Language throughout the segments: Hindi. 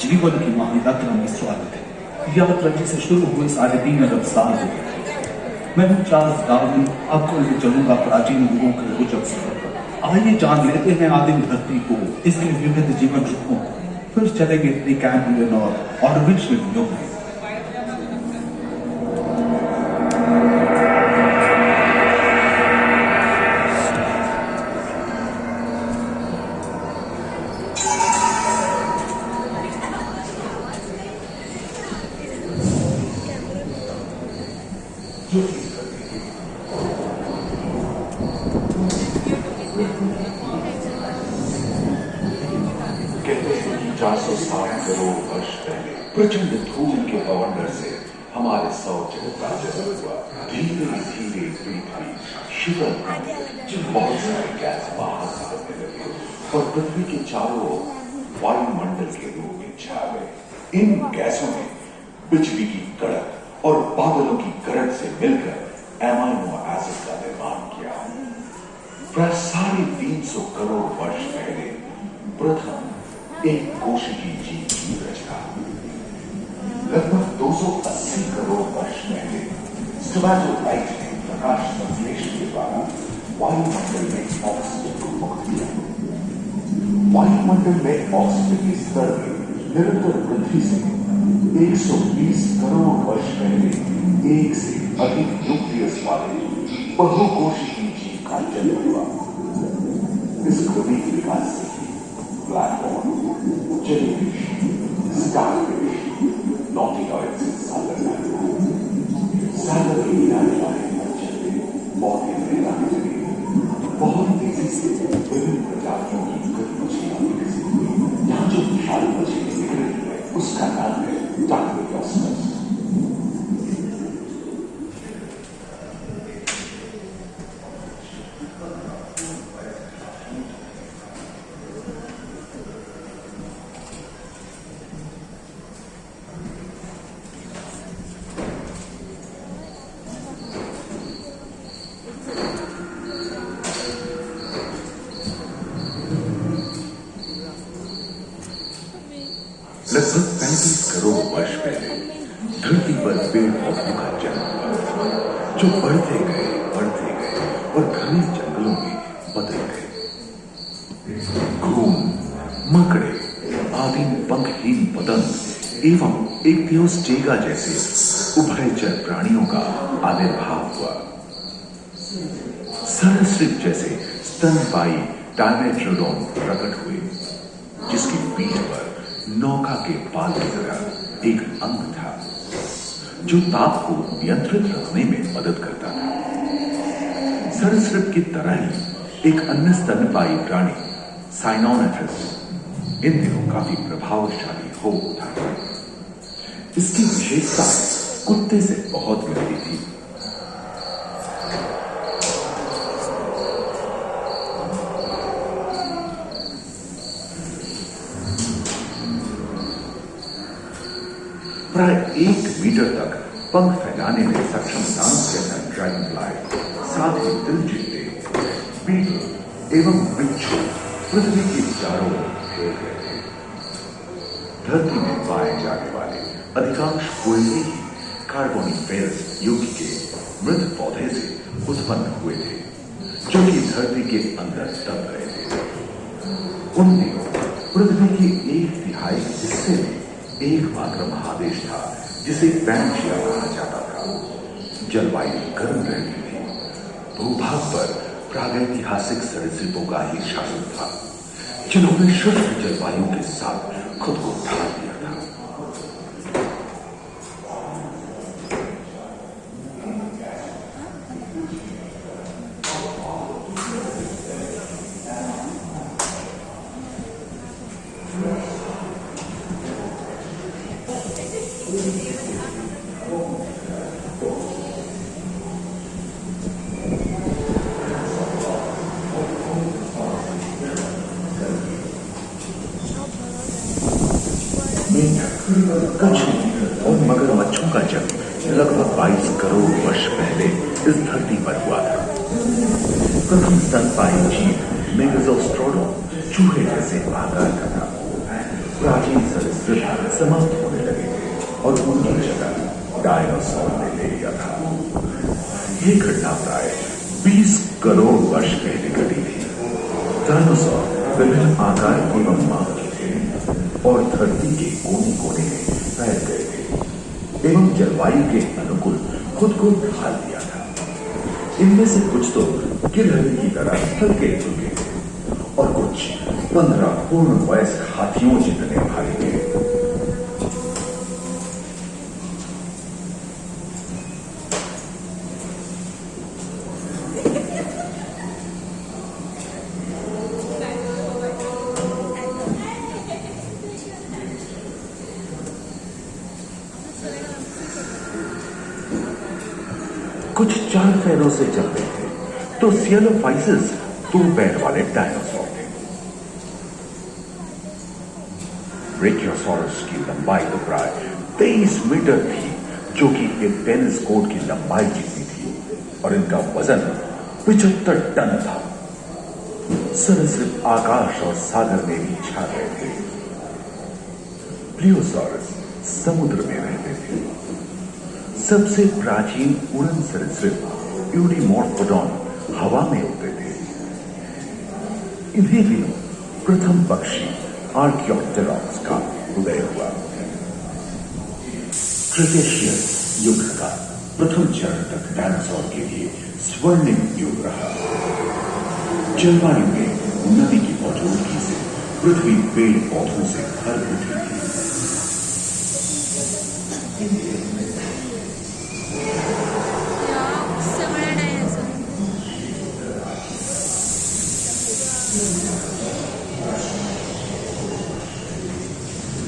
जीवन की माहिदात्रा में स्वागत है। यात्रा जिसे शुरू हुए 3.5 अरब साल हो गए। मैं हूं चार्ल्स डार्विन, आपको लेकर चलूंगा प्राचीन युगों के रोचक सफर पर। आइए जान लेते हैं आदिम धरती को, इसके विविध जीवन रूपों को, फिर चलेंगे प्री-कैम्ब्रियन और ऑर्डोविशियन युग में। कहते हैं कि 460 करोड़ वर्ष पहले प्रचंड धूल के बवंडर से हमारे सौर जगत का जन्म हुआ। धीरे धीरे पृथ्वी शीतल होने, बहुत सारे गैस बाहर निकलने लगे और पृथ्वी के चारों ओर वायुमंडल के रूप में छा गए। इन गैसों ने बिजली की कड़क और बादलों की गरज से मिलकर एमाइनो एसिड का निर्माण किया। प्राय 350 करोड़ वर्ष पहले प्रथम एक कोशिकीय जीव की रचना। लगभग 280 करोड़ वर्ष पहले स्टोमेटोलाइट ने प्रकाश संश्लेषण के द्वारा वायुमंडल में ऑक्सीजन को मुक्त किया। वायुमंडल में ऑक्सीजन के स्तर में निरंतर वृद्धि से 120 करोड़ वर्ष पहले एक से अधिक न्यूक्लियस वाले बहुकोशिकीय जीव का जन्म हुआ। इस क्रमिक विकास से ब्लैक होल, जेलीफिश, स्टारफिश, नॉटिलॉइड से सागर के किनारे वाले मच्छर में पौधे में रहने लगे। बहुत तेजी से विभिन्न प्रजातियों की गति मछलियां विकसित हुई। यहाँ जो विशाल मछली निकल रही है उसका नाम है डार्विनोसॉरस। लगभग 35 करोड़ वर्ष पहले धरती पर पेड़ पौधों का जन्म हुआ, जो बढ़ते गए और घने जंगलों में बदल गए। घूम, मकड़े, आदिम पंखहीन पतंग एवं इक्तियोस्टेगा जैसे उभयचर प्राणियों का आविर्भाव हुआ। सरीसृप जैसे स्तनपायी डायमेट्रोडोन प्रकट हुए, जिसकी पीठ पर नौका के पाल की तरह एक अंग था, जो ताप को नियंत्रित रखने में मदद करता था। सरीसृप की तरह ही एक अन्य स्तनपायी प्राणी साइनोनेथस इन दिनों काफी प्रभावशाली हो उठा। इसकी विशेषता कुत्ते से बहुत मिलती थी। प्राय 1 मीटर तक पंख फैलाने में सक्षम डांस जैसा ड्रैगन फ्लाई, साथ ही दिल जीते बीटल एवं बिच्छू पृथ्वी के चारों ओर फैल गए थे। धरती में पाए जाने वाले अधिकांश कोयले ही कार्बोनिफेरस युग के मृत पौधे से उत्पन्न हुए थे, जो कि धरती के अंदर दब गए थे। उन दिनों पृथ्वी के 1/3 हिस्से में एकमात्र महादेश था, जिसे पैंशिया कहा जाता था। जलवायु गर्म रहती थी। भूभाग पर प्रागैतिहासिक सरीसृपों का ही शासन था, जिन्होंने शुष्क जलवायु के साथ खुद को ढाल दिया था। कछुओं और मगरमच्छों का जन्म लगभग 22 करोड़ वर्ष पहले इस धरती पर हुआ था। प्रथम स्तनपायी जीव मेगाज़ोस्ट्रोडोन चूहे जैसे आकार का था। प्राचीन सरीसृप समाप्त होने लगे थे और उनकी जगह डायनासोर ने ले लिया था। ये घटना प्राय 20 करोड़ वर्ष पहले घटी थी। डायनासोर विभिन्न आकार एवं माप के थे और धरती के कोने कोने में फैल गए थे एवं जलवायु के अनुकूल खुद को ढाल दिया था। इनमें से कुछ तो गिलहरी की तरह हल्के फुल्के थे और कुछ 15 पूर्ण वयस्क हाथियों जितने भारी थे। कुछ 4 पैरों से चलते थे तो सियालोफाइसिस 2 पैर वाले डायनासोर थे। ब्रेकियोसॉरस की लंबाई तो प्राय 23 मीटर थी, जो कि एक टेनिस कोर्ट की लंबाई जितनी थी और इनका वजन 75 टन था। सरीसृप आकाश और सागर में भी छा गए थे। प्लियोसॉरस समुद्र में रहते थे। सबसे प्राचीन उड़न सरीसृप यूडीमॉर्फोडॉन हवा में उड़ते थे। इन्हीं दिनों प्रथम पक्षी आर्कियोप्टेरॉक्स का उदय हुआ। क्रिटेशियस युग का प्रथम चरण तक डायनासोर के लिए स्वर्णिम युग रहा। जलवायु में नदी की मौजूदगी से पृथ्वी पेड़ पौधों से भर उठी थी।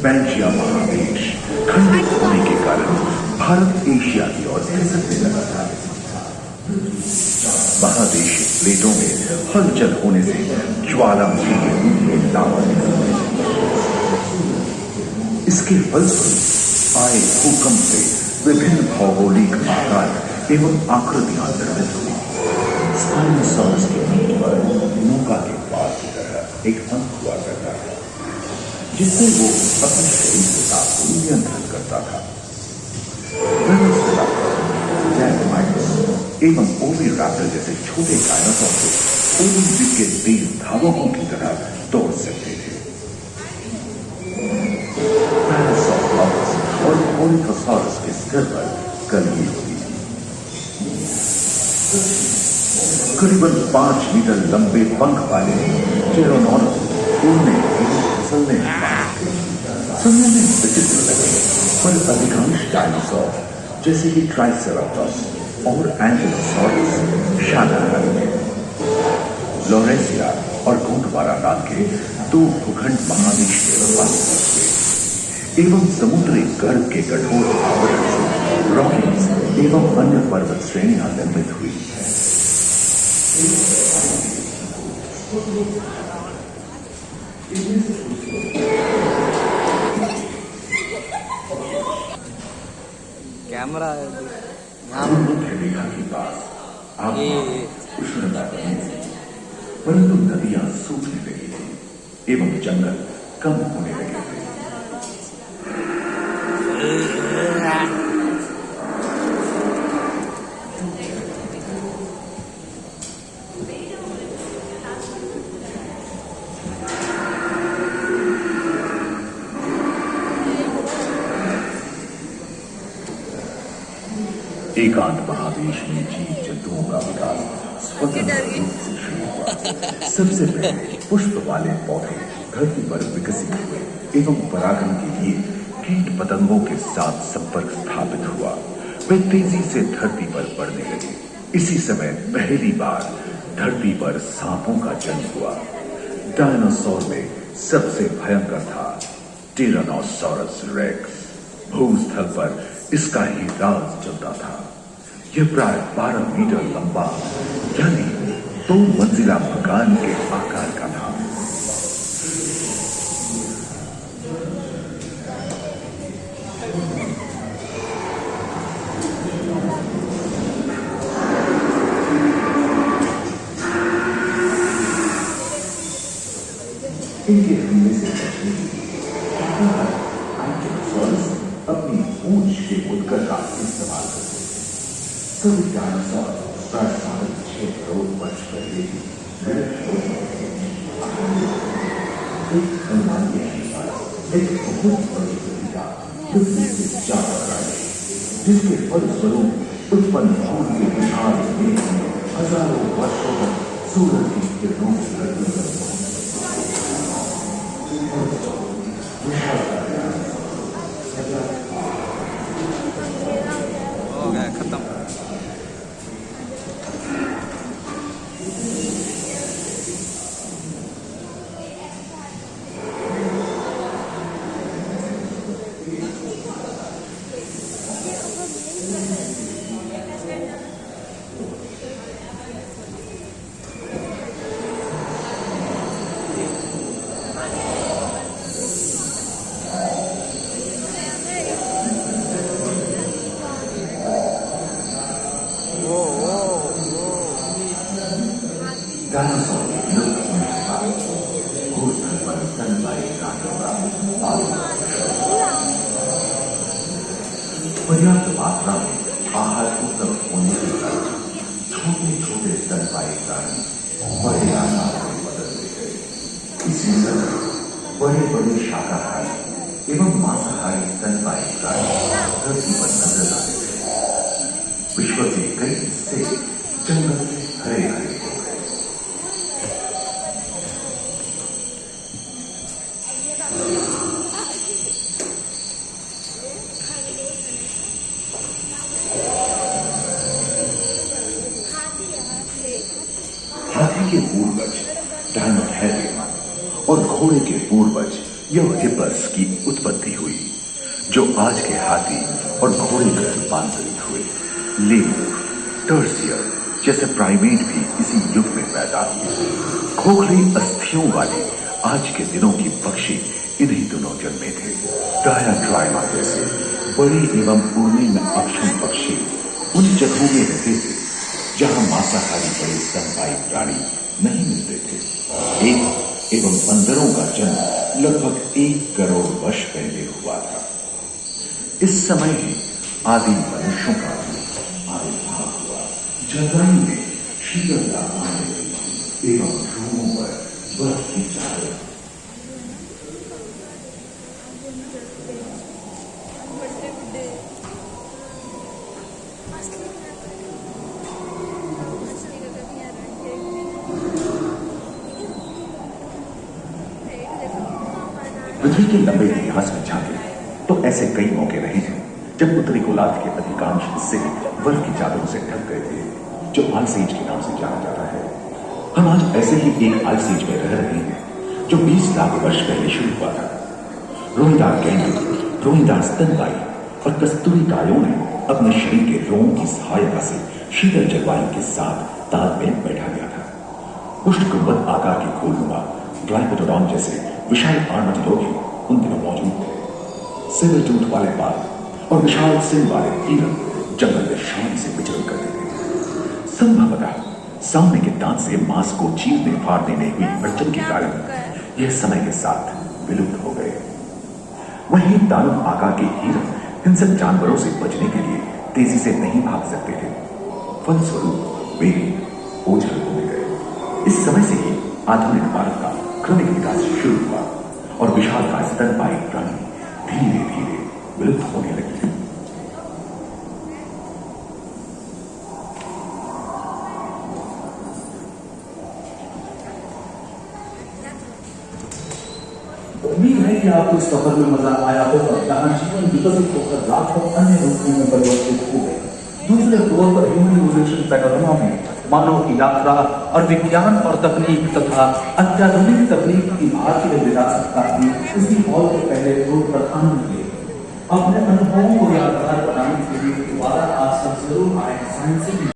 पैंजिया महादेश खंडित होने के कारण भारत एशिया की ओर खिसकने लगा था। महादेशी प्लेटों में हलचल होने से ज्वालामुखी के रूप में लावा निकलने लगी। इसके फलस्वरूप आए भूकंप से विभिन्न भौगोलिक आकार एवं आकृतियां निर्मित हुई। स्पाइनोसॉरस के पीठ पर नौका के पार की तरह एक अंक हुआ करता था, जिससे वो अपने शरीर के ताप को नियंत्रण करता था। एवं ओविराप्टर जैसे छोटे डायनासोर को ओलंपिक के तेज धावकों की तरह दौड़ सकते थे। पैरासॉरस और ओलिथोसॉरस के सिर पर कलगी होती थी। करीबन 5 मीटर लंबे पंख वाले टेरोनोडोन उड़ने फिसलने सुनने में विचित्र लगे, पर अधिकांश डायनासोर जैसे कि ट्राइसेराटोप्स और एंकिलोसॉरस शाकाहारी थे। लोरेसिया और गोंडवाना नाम के 2 भूखंड महादेश के निवास हुए एवं समुद्री गर्भ के कठोर आवरण से रॉकीज एवं अन्य पर्वत श्रेणियां निर्मित हुई। कैमरा रेखा के पास उष्णता बढ़ी थी, परंतु नदियां सूखने लगी थी एवं जंगल कम होने लगे थे। एकांत महादेश में जीव जंतुओं का विकास स्वतंत्र रूप से शुरू हुआ। सबसे पहले पुष्प वाले पौधे धरती पर विकसित हुए एवं परागण के लिए कीट पतंगों के साथ संपर्क स्थापित हुआ। वे तेजी से धरती पर बढ़ने लगे। इसी समय पहली बार धरती पर सांपों का जन्म हुआ। डायनासोर में सबसे भयंकर था टिरानोसॉरस रेक्स। भूस्थल पर इसका ही राज चलता था। यह प्राय 12 मीटर लंबा यानी 2 मंजिला मकान के आकार का था। इनके हमले से बचने के लिए सभी डायनासोर प्राय 6 करोड़ वर्ष पहले ही मेरे शोध में थे। एक अनुमान के अनुसार एक बहुत बड़ी प्रतिभा पृथ्वी से जा रहा है, जिसके फलस्वरूप उत्पन्न सूर्य के विशाल मेघ में हजारों वर्षों तक सूरज की किरणों की गति पर हो गया खत्म। डायनासोर लुप्त होने के बाद भूस्थल पर स्तनधारी प्राणियों का आगमन। पर्याप्त मात्रा में आहार उपलब्ध होने के कारण छोटे छोटे स्तनधारी प्राणी बड़े आकार में बदलते गए। इसी तरह बड़े बड़े शाकाहारी एवं मांसाहारी स्तनधारी प्राणी धरती पर नजर आने लगे। विश्व के कई हिस्से जंगल हरे हरे हो गए। हाथी के पूर्वज डायनोथेरियम और घोड़े के पूर्वज यूरोपेयस की उत्पत्ति हुई, जो आज के हाथी और घोड़े में रूपांतरित हुए। लेमूर, टर्सियर जैसे प्राइमेट भी इसी युग में पैदा हुए। खोखली अस्थियों वाले आज के दिनों की पक्षी इन्हीं दिनों जन्मे थे। डायाट्राइमा जैसे बड़े एवं उड़ने में अक्षम पक्षी उन जगहों में रहते थे जहां मांसाहारी बड़े स्तनधारी प्राणी नहीं मिलते थे। एक एवं बंदरों का जन्म लगभग 1 करोड़ वर्ष पहले हुआ था। इस समय ही आदिम मनुष्यों का आविर्भाव हुआ। जलवायु में शीतलता आने लगी एवं ध्रुवों पर बर्फ की चादर। पृथ्वी के लंबे इतिहास में झांके तो ऐसे कई मौके रहे हैं जब उत्तरी गोलार्ध के अधिकांश हिस्से बर्फ की चादरों से ढक गए थे, जो आइस एज के नाम से जाना जाता है। हम आज ऐसे ही एक आइस एज में रह रहे हैं जो 20 लाख वर्ष पहले शुरू हुआ था। रोहिदार गैंडे, रोहिदार स्तनधारी और कस्तूरी गायों ने अपने शरीर के रोम की सहायता से शीतल जलवायु के साथ तालमेल बैठा दिया था। पुष्ट गुंबद आकार के खोलनुमा ग्लाइकोडोन जैसे विशाल आर्madillo भी उन दिनों मौजूद थे। सिल्वर टूथ वाले बाल और विशाल सिंह वाले हिरन जंगल में शान से विचरण करते थे। संभवतः सामने के दांत से मांस को चीरने फाड़ने में हुई अड़चन के कारण यह समय के साथ विलुप्त हो गए। वहीं दानव आकार के हिरन हिंसक जानवरों से बचने के लिए तेजी से नहीं भाग सकते थे, फलस्वरूप वे भी ओझल होने गए। इस समय से ही आधुनिक भारत का क्रमिक विकास शुरू हुआ और विशाल का स्तनधारी प्राणी धीरे धीरे विलुप्त होने लगे। उम्मीद है कि आपको इस सफर में मजा आया होगा, जहां जीवन विकसित होकर लाखों अन्य रूपों में परिवर्तित हो गए। दूसरे फ्लोर पर ह्यूमन इवोल्यूशन पैनोरमा में मानव की यात्रा और विज्ञान और तकनीक तथा अत्याधुनिक तकनीक की भारतीय विरासत का भी उसी हॉल के पहले फ्लोर पर आनंद लिए। अपने अनुभवों को यादगार बनाने के लिए दोबारा आप सब जरूर आए साइंस